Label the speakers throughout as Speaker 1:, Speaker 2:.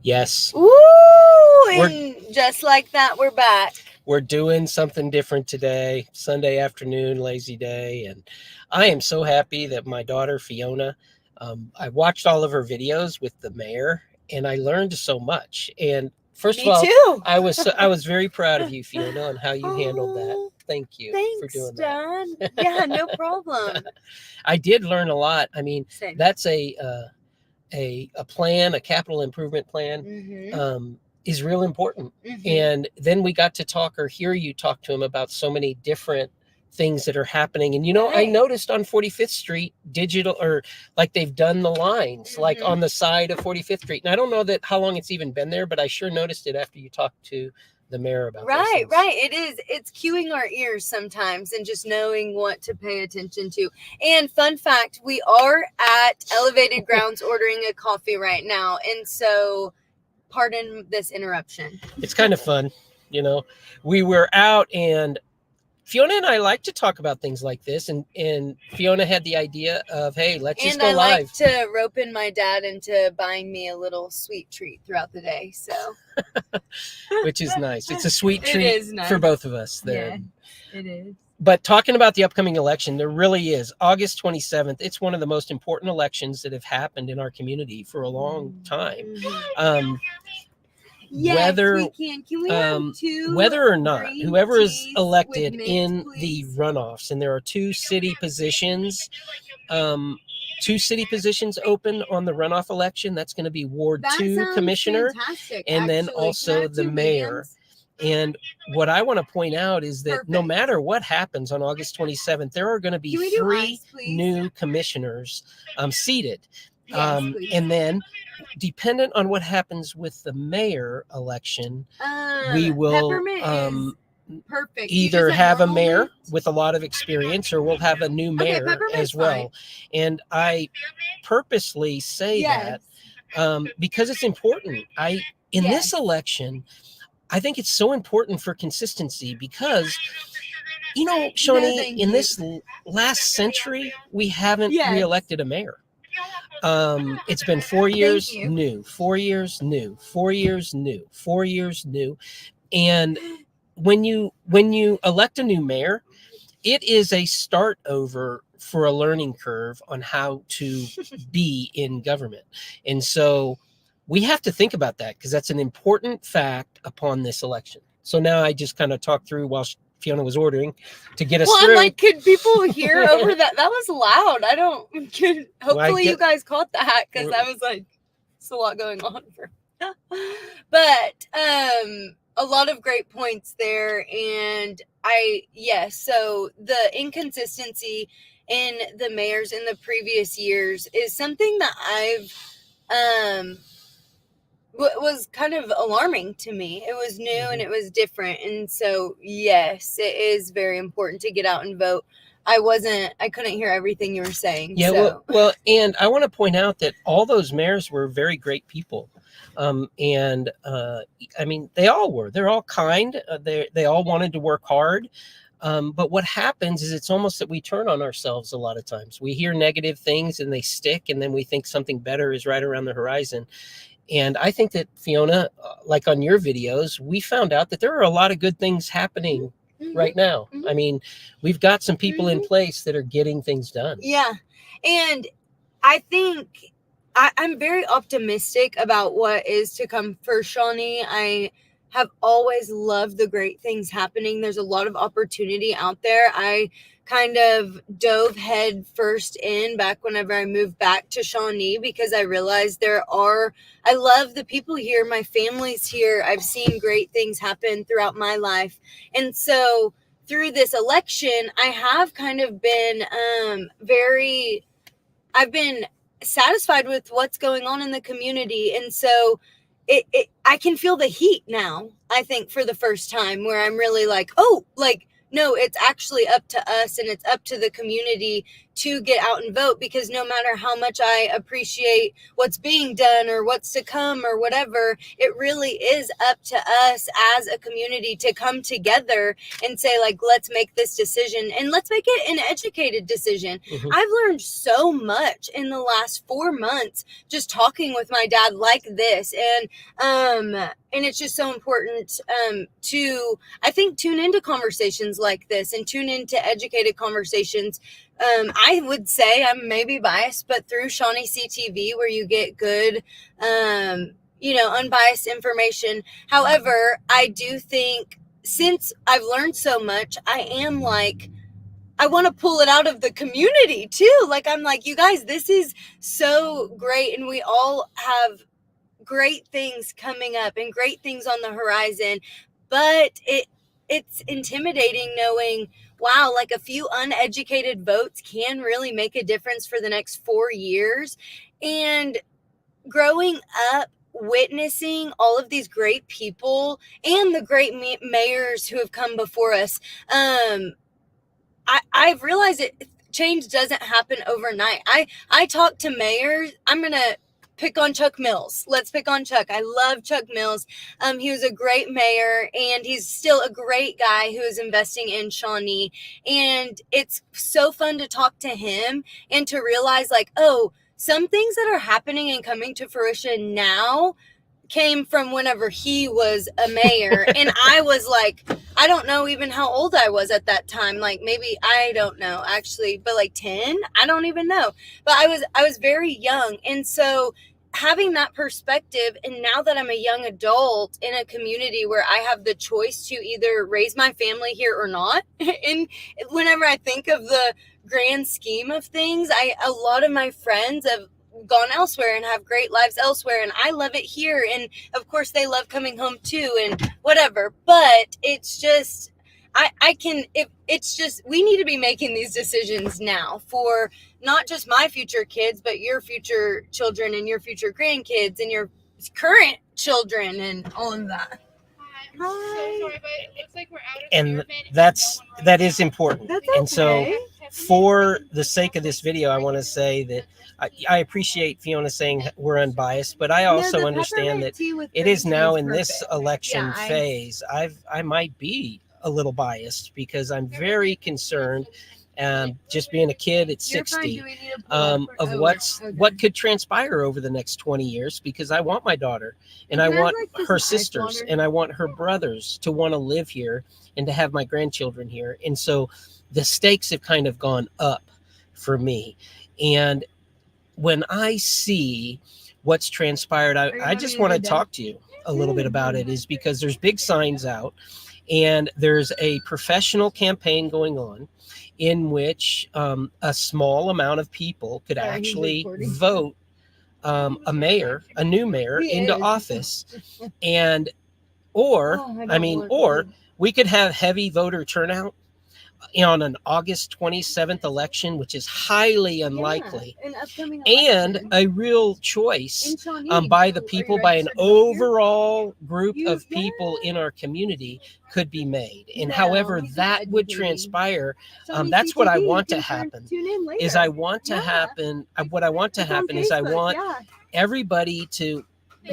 Speaker 1: Yes.
Speaker 2: Ooh, and just like that, we're back.
Speaker 1: We're doing something different today, Sunday afternoon, lazy day. And I am so happy that my daughter, Fiona, I watched all of her videos with the mayor and I learned so much. And first
Speaker 2: Me
Speaker 1: of all,
Speaker 2: too.
Speaker 1: I was very proud of you, Fiona, on how you handled that. Thank you for doing
Speaker 2: Don.
Speaker 1: that.
Speaker 2: Yeah, no problem.
Speaker 1: I did learn a lot. I mean,
Speaker 2: Same.
Speaker 1: that's a plan, a capital improvement plan.
Speaker 2: Mm-hmm.
Speaker 1: Is real important.
Speaker 2: Mm-hmm.
Speaker 1: And then we got to talk or hear you talk to him about so many different things that are happening. And, I
Speaker 2: Right.
Speaker 1: noticed on 45th Street digital, or like they've done the lines like on the side of 45th Street. And I don't know that how long it's even been there, but I sure noticed it after you talked to the mayor about those things.
Speaker 2: Right. It's cueing our ears sometimes and just knowing what to pay attention to. And fun fact, we are at Elevated Grounds ordering a coffee right now. And so pardon this interruption.
Speaker 1: It's kind of fun. We were out, and Fiona and I like to talk about things like this, and Fiona had the idea of, hey, let's just go live.
Speaker 2: And I like to rope in my dad into buying me a little sweet treat throughout the day, so.
Speaker 1: Which is nice. It's a sweet treat
Speaker 2: It is nice.
Speaker 1: for both of us there.
Speaker 2: Yeah, it is.
Speaker 1: But talking about the upcoming election, there really is. August 27th, it's one of the most important elections that have happened in our community for a long time.
Speaker 2: Yes,
Speaker 1: whether
Speaker 2: we can. Can we have two
Speaker 1: whether or not
Speaker 2: green
Speaker 1: whoever is
Speaker 2: teas
Speaker 1: elected
Speaker 2: with mint,
Speaker 1: in
Speaker 2: please?
Speaker 1: the runoffs, and there are two city positions open on the runoff election. That's going to be Ward
Speaker 2: That
Speaker 1: 2
Speaker 2: sounds
Speaker 1: commissioner,
Speaker 2: fantastic,
Speaker 1: and then
Speaker 2: actually. Can I
Speaker 1: also
Speaker 2: have
Speaker 1: the
Speaker 2: two
Speaker 1: mayor.
Speaker 2: vans?
Speaker 1: And what I want to point out is that no
Speaker 2: Perfect.
Speaker 1: matter what happens on August 27th, there are going to be
Speaker 2: Can we do
Speaker 1: 3
Speaker 2: ice, please?
Speaker 1: new commissioners seated.
Speaker 2: Yes, please.
Speaker 1: And then, dependent on what happens with the mayor election, we will
Speaker 2: Peppermint is perfect. You
Speaker 1: either
Speaker 2: just
Speaker 1: have a
Speaker 2: normal
Speaker 1: mayor
Speaker 2: mint?
Speaker 1: with a lot of experience, or we'll have a new mayor
Speaker 2: peppermint's
Speaker 1: as well.
Speaker 2: fine.
Speaker 1: And I purposely say
Speaker 2: Yes.
Speaker 1: that because it's important. In
Speaker 2: Yes.
Speaker 1: this election, I think it's so important for consistency because, Shawnee,
Speaker 2: thank
Speaker 1: in
Speaker 2: you.
Speaker 1: this last century, we haven't
Speaker 2: Yes.
Speaker 1: reelected a mayor. It's been 4 years
Speaker 2: you.
Speaker 1: new, 4 years new, 4 years new, 4 years new. And when you elect a new mayor, it is a start over for a learning curve on how to be in government. And so we have to think about that, because that's an important fact upon this election. So now I just kind of talked through while Fiona was ordering to get us through.
Speaker 2: I'm like, could people hear over that? That was loud. Hopefully you guys caught that, because I was like, it's a lot going on. But a lot of great points there. And so the inconsistency in the mayors in the previous years is something that I've was kind of alarming to me. It was new and it was different. And so, yes, it is very important to get out and vote. I couldn't hear everything you were saying.
Speaker 1: Yeah,
Speaker 2: so.
Speaker 1: well, and I want to point out that all those mayors were very great people. And I mean, they all were. They're all kind. They all wanted to work hard. But what happens is it's almost that we turn on ourselves a lot of times. We hear negative things and they stick, and then we think something better is right around the horizon. And I think that, Fiona, like on your videos, we found out that there are a lot of good things happening right now. I mean, we've got some people in place that are getting things done.
Speaker 2: Yeah. And I think I'm very optimistic about what is to come for Shawnee. I have always loved the great things happening. There's a lot of opportunity out there. I kind of dove head first in back whenever I moved back to Shawnee, because I realized I love the people here. My family's here. I've seen great things happen throughout my life. And so through this election, I have kind of been I've been satisfied with what's going on in the community. And so I can feel the heat now, I think, for the first time, where I'm really like, no, it's actually up to us and it's up to the community to get out and vote, because no matter how much I appreciate what's being done or what's to come or whatever, it really is up to us as a community to come together and say, like, let's make this decision, and let's make it an educated decision. Mm-hmm. I've learned so much in the last 4 months just talking with my dad like this, and it's just so important to, I think, tune into conversations like this and tune into educated conversations. I would say I'm maybe biased, but through Shawnee CTV, where you get good, unbiased information. However, I do think, since I've learned so much, I am like, I want to pull it out of the community too. Like, I'm like, you guys, this is so great. And we all have great things coming up and great things on the horizon. But it's intimidating knowing, wow, like a few uneducated votes can really make a difference for the next 4 years. And growing up, witnessing all of these great people and the great mayors who have come before us, I've realized change doesn't happen overnight. I talk to mayors. I'm going to pick on Chuck Mills. Let's pick on Chuck. I love Chuck Mills. He was a great mayor, and he's still a great guy who is investing in Shawnee. And it's so fun to talk to him and to realize, like, oh, some things that are happening and coming to fruition now came from whenever he was a mayor. And I was like, I don't know even how old I was at that time. Like, maybe, I don't know actually, but like 10, I don't even know. But I was very young. And so having that perspective, and now that I'm a young adult in a community where I have the choice to either raise my family here or not, and whenever I think of the grand scheme of things, a lot of my friends have gone elsewhere and have great lives elsewhere, and I love it here, and of course they love coming home too, and whatever. But it's just, it's just, we need to be making these decisions now for not just my future kids, but your future children and your future grandkids and your current children and all of that.
Speaker 3: I'm so sorry, but it looks like we're out of
Speaker 1: and that is important.
Speaker 2: That's okay.
Speaker 1: And so, for the sake of this video, I want to say that I appreciate Fhionna saying we're unbiased, but I also understand that it is now in this election phase. I might be a little biased because I'm very concerned, just being a kid at 60, of what could transpire over the next 20 years, because I want my daughter, and I want her sisters, and I want her brothers to want to live here and to have my grandchildren here. And so the stakes have kind of gone up for me. And when I see what's transpired, I just want to talk to you a little bit about it, is because there's big signs out, and there's a professional campaign going on in which a small amount of people could actually vote a new mayor into office. And or we could have heavy voter turnout on an August 27th election, which is highly unlikely, and a real choice by the people, by an overall group of people in our community could be made. And however that would transpire, that's what I want to happen. I want everybody to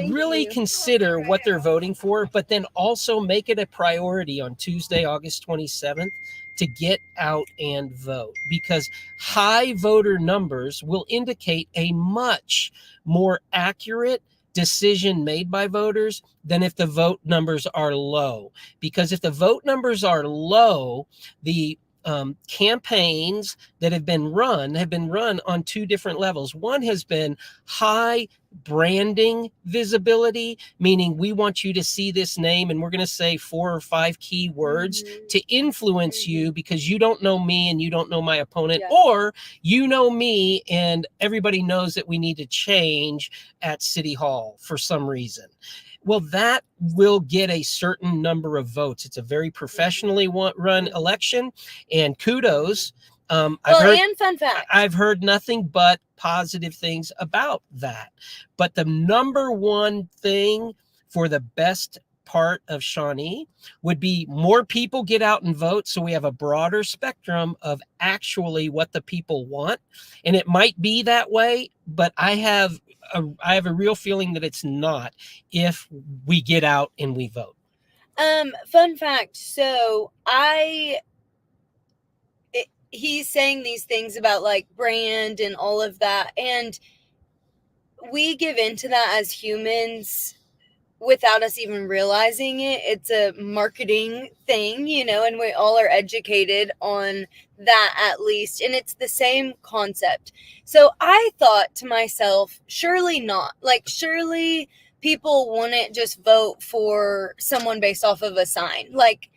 Speaker 1: really consider what they're voting for, but then also make it a priority on Tuesday, August 27th, to get out and vote, because high voter numbers will indicate a much more accurate decision made by voters than if the vote numbers are low. Because if the vote numbers are low, the campaigns that have been run on two different levels. One has been high branding visibility, meaning we want you to see this name and we're going to say 4 or 5 key words to influence you, because you don't know me and you don't know my opponent, or you know me and everybody knows that we need to change at City Hall for some reason. Well, that will get a certain number of votes. It's a very professionally run election, and kudos. And fun fact, I've heard nothing but positive things about that. But the number one thing for the best part of Shawnee would be more people get out and vote, so we have a broader spectrum of actually what the people want. And it might be that way, but I have a real feeling that it's not if we get out and we vote.
Speaker 2: Fun fact. So he's saying these things about like brand and all of that, and we give into that as humans without us even realizing it. It's a marketing thing, you know, and we all are educated on that at least, and it's the same concept. So I thought to myself, surely not. Like, surely people wouldn't just vote for someone based off of a sign. Like,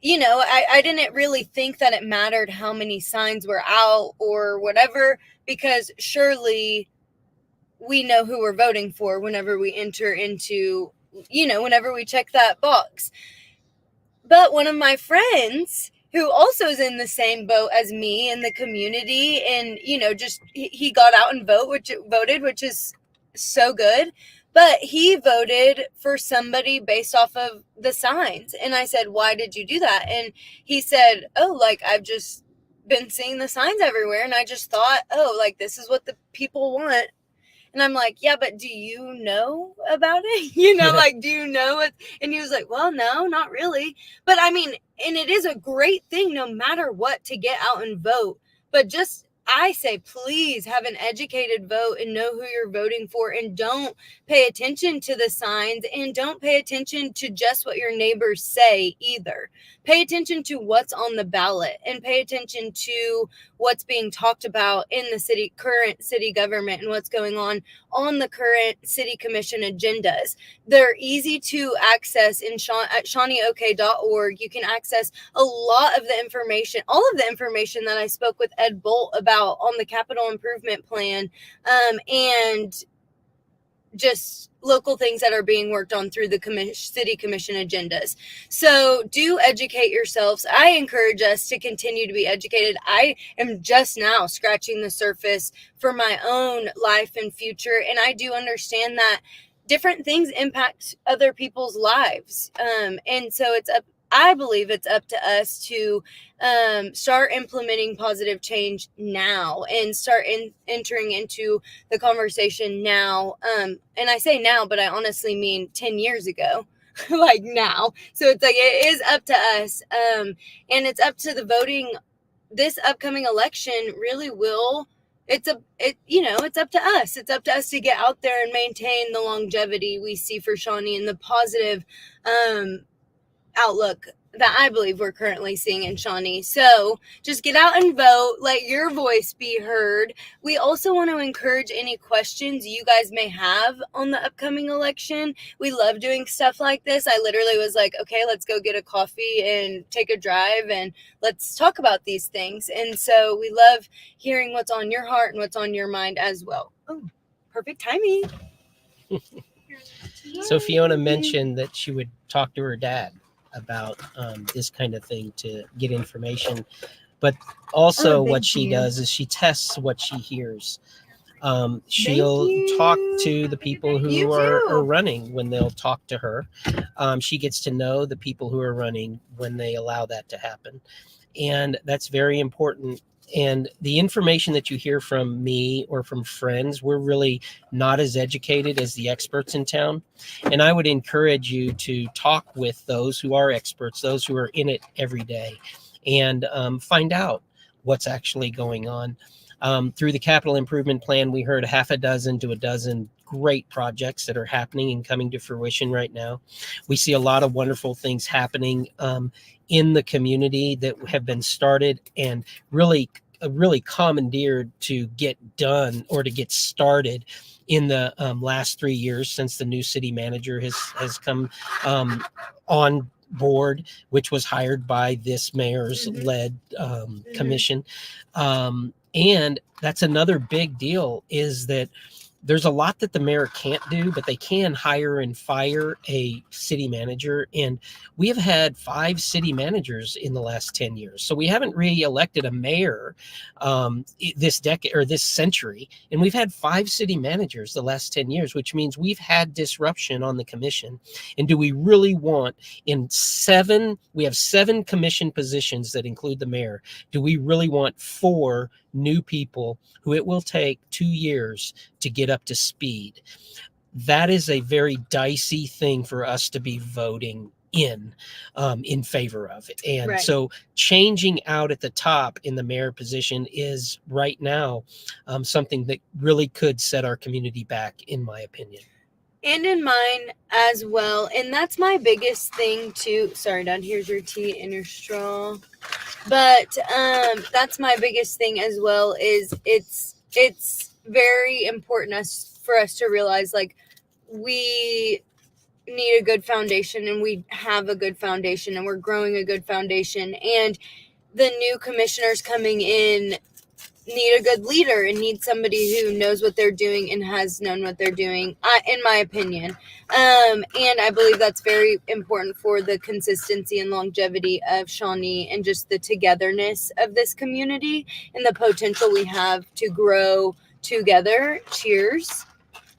Speaker 2: you know, I didn't really think that it mattered how many signs were out or whatever, because surely we know who we're voting for whenever we enter into, you know, whenever we check that box. But one of my friends, who also is in the same boat as me in the community, and, you know, just he got out and voted, which is so good. But he voted for somebody based off of the signs. And I said, why did you do that? And he said, oh, like, I've just been seeing the signs everywhere, and I just thought, oh, like, this is what the people want. And I'm like, yeah, but do you know about it? You know, like, do you know it? And he was like, well, no, not really. But I mean, and it is a great thing no matter what to get out and vote. But just, I say, please have an educated vote and know who you're voting for, and don't pay attention to the signs, and don't pay attention to just what your neighbors say either. Pay attention to what's on the ballot, and pay attention to what's being talked about in the current city government, and what's going on the current city commission agendas. They're easy to access at shawneeok.org. You can access a lot of the information, all of the information that I spoke with Ed Bolt about on the capital improvement plan, and just local things that are being worked on through the city commission agendas. So do educate yourselves. I encourage us to continue to be educated. I am just now scratching the surface for my own life and future, and I do understand that different things impact other people's lives. And so I believe it's up to us to start implementing positive change now, and start entering into the conversation now. And I say now, but I honestly mean 10 years ago, like now. So it's like, it is up to us. And it's up to the voting. This upcoming election really will, it's up to us. It's up to us to get out there and maintain the longevity we see for Shawnee and the positive outlook that I believe we're currently seeing in Shawnee. So just get out and vote. Let your voice be heard. We also want to encourage any questions you guys may have on the upcoming election. We love doing stuff like this. I literally was like, okay, let's go get a coffee and take a drive, and let's talk about these things. And so we love hearing what's on your heart and what's on your mind as well. Oh, perfect timing.
Speaker 1: So Fhionna mentioned that she would talk to her dad about this kind of thing to get information, but also what she does is she tests what she hears. She'll talk to the people who are running when they'll talk to her. She gets to know the people who are running when they allow that to happen, and that's very important. And the information that you hear from me or from friends, we're really not as educated as the experts in town. And I would encourage you to talk with those who are experts, those who are in it every day, and find out what's actually going on. Through the capital improvement plan, we heard 6 to a dozen great projects that are happening and coming to fruition right now. We see a lot of wonderful things happening in the community that have been started and really commandeered to get done or to get started in the last 3 years since the new city manager has come on board, which was hired by this mayor's led commission. And that's another big deal, is that there's a lot that the mayor can't do, but they can hire and fire a city manager. And we have had 5 city managers in the last 10 years. So we haven't re-elected a mayor this decade or this century. And we've had 5 city managers the last 10 years, which means we've had disruption on the commission. And do we really want we have 7 commission positions that include the mayor. Do we really want 4 new people who it will take 2 years to get up to speed? That is a very dicey thing for us to be voting in favor of it. And so changing out at the top in the mayor position is right now something that really could set our community back, in my opinion.
Speaker 2: And in mine as well. And that's my biggest thing too. Sorry, Dad, here's your tea and your straw. But that's my biggest thing as well, is it's very important for us to realize, like, we need a good foundation, and we have a good foundation, and we're growing a good foundation. And the new commissioners coming in need a good leader and need somebody who knows what they're doing and has known what they're doing, in my opinion. And I believe that's very important for the consistency and longevity of Shawnee and just the togetherness of this community and the potential we have to grow together. Cheers.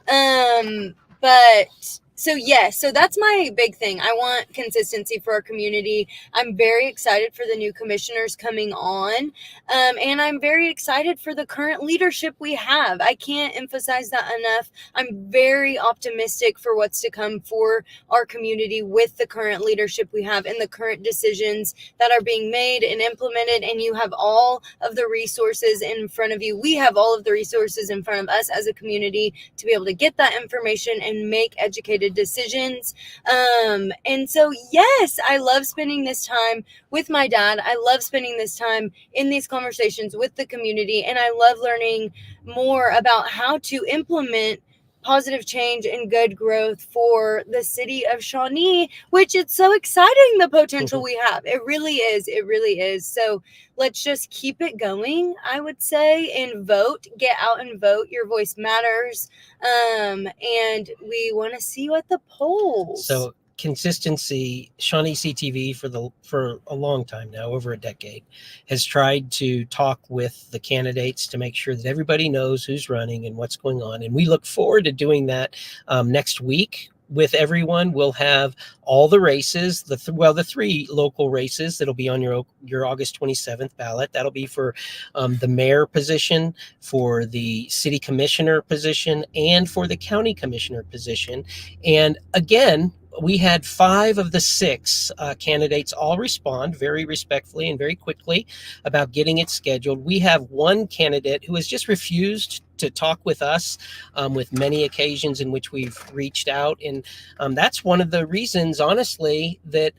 Speaker 2: But so that's my big thing. I want consistency for our community. I'm very excited for the new commissioners coming on. And I'm very excited for the current leadership we have. I can't emphasize that enough. I'm very optimistic for what's to come for our community with the current leadership we have and the current decisions that are being made and implemented. And you have all of the resources in front of you. We have all of the resources in front of us as a community to be able to get that information and make educated decisions. And so, yes, I love spending this time with my dad. I love spending this time in these conversations with the community. And I love learning more about how to implement positive change and good growth for the city of Shawnee, which it's so exciting, the potential we have. It really is. It really is. So let's just keep it going, I would say, and vote. Get out and vote. Your voice matters. And we want to see you at the polls.
Speaker 1: So consistency, Shawnee CTV for a long time now, over a decade, has tried to talk with the candidates to make sure that everybody knows who's running and what's going on. And we look forward to doing that next week with everyone. We'll have all the races, the 3 local races that'll be on your August 27th ballot. That'll be for the mayor position, for the city commissioner position, and for the county commissioner position. And again, we had 5 of the 6 candidates all respond very respectfully and very quickly about getting it scheduled. We have 1 candidate who has just refused to talk with us with many occasions in which we've reached out. And that's one of the reasons, honestly, that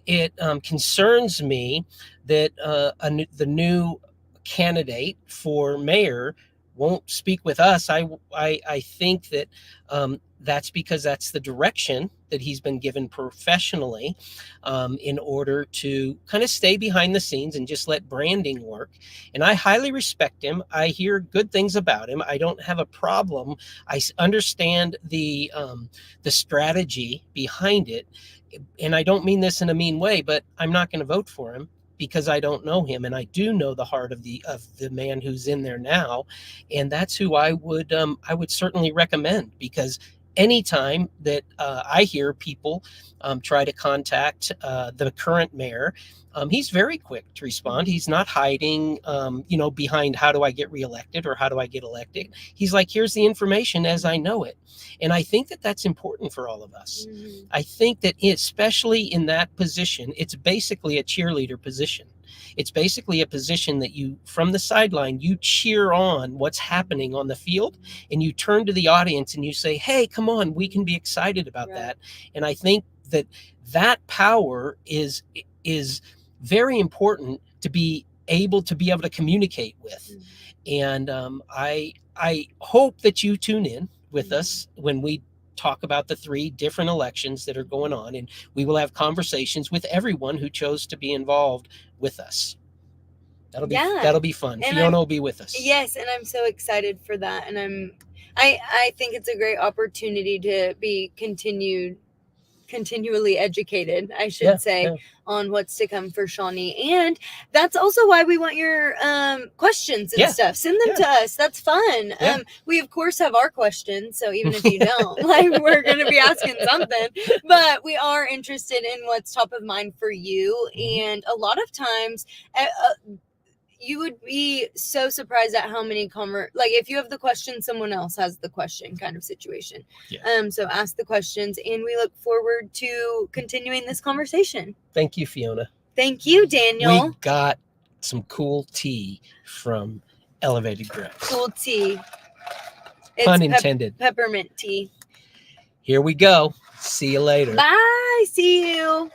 Speaker 1: it concerns me that the new candidate for mayor won't speak with us. I think that that's because that's the direction that he's been given professionally in order to kind of stay behind the scenes and just let branding work. And I highly respect him. I hear good things about him. I don't have a problem. I understand the strategy behind it. And I don't mean this in a mean way, but I'm not going to vote for him because I don't know him, and I do know the heart of the man who's in there now, and that's who I would certainly recommend. Because anytime that I hear people try to contact the current mayor, he's very quick to respond. He's not hiding, behind how do I get reelected or how do I get elected. He's like, here's the information as I know it. And I think that that's important for all of us. Mm-hmm. I think that especially in that position, it's basically a cheerleader position. It's basically a position that you, from the sideline, you cheer on what's happening on the field, and you turn to the audience and you say, hey, come on, we can be excited about that. And I think that power is very important to be able to communicate with. Mm-hmm. And I hope that you tune in with us when we talk about the 3 different elections that are going on, and we will have conversations with everyone who chose to be involved with us. That'll be fun.
Speaker 2: And
Speaker 1: Fhionna will be with us.
Speaker 2: Yes, and I'm so excited for that. And I think it's a great opportunity to be continually educated, I should say, on what's to come for Shawnee. And that's also why we want your questions and stuff. Send them to us. That's fun. We of course have our questions, so even if you don't, like, we're going to be asking something, but we are interested in what's top of mind for you. And a lot of times you would be so surprised at how many like if you have the question, someone else has the question kind of situation. So ask the questions, and we look forward to continuing this conversation.
Speaker 1: Thank you, Fhionna.
Speaker 2: Thank you, Daniel.
Speaker 1: We got some cool tea from Elevated Grows.
Speaker 2: Cool tea.
Speaker 1: Pun intended.
Speaker 2: Peppermint tea.
Speaker 1: Here we go. See you later.
Speaker 2: Bye. See you.